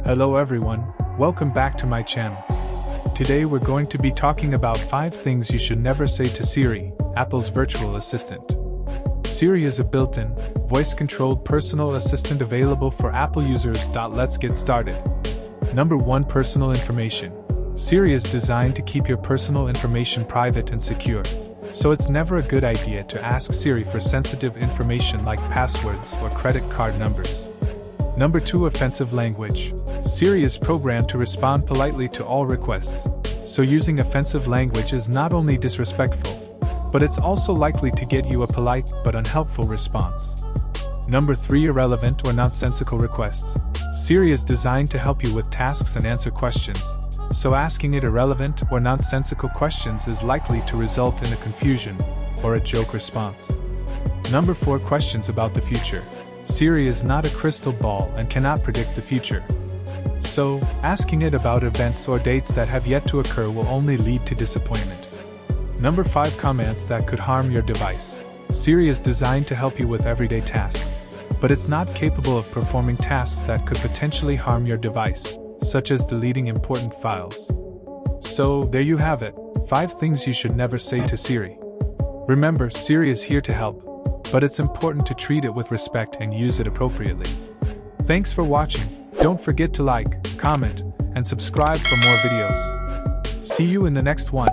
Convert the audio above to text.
Hello everyone, welcome back to my channel. Today we're going to be talking about 5 things you should never say to Siri, Apple's virtual assistant. Siri is a built-in, voice-controlled personal assistant available for Apple users. Let's get started. Number 1. Personal information. Siri is designed to keep your personal information private and secure, so it's never a good idea to ask Siri for sensitive information like passwords or credit card numbers. Number 2. Offensive language. Siri is programmed to respond politely to all requests, so using offensive language is not only disrespectful, but it's also likely to get you a polite but unhelpful response. Number 3. Irrelevant or nonsensical requests. Siri is designed to help you with tasks and answer questions, so asking it irrelevant or nonsensical questions is likely to result in a confusion or a joke response. Number 4. Questions about the future. Siri is not a crystal ball and cannot predict the future, so asking it about events or dates that have yet to occur will only lead to disappointment. Number 5. Commands that could harm your device. Siri is designed to help you with everyday tasks, but it's not capable of performing tasks that could potentially harm your device, such as deleting important files. So, there you have it, 5 things you should never say to Siri. Remember, Siri is here to help, but it's important to treat it with respect and use it appropriately. Thanks for watching. Don't forget to like, comment, and subscribe for more videos. See you in the next one.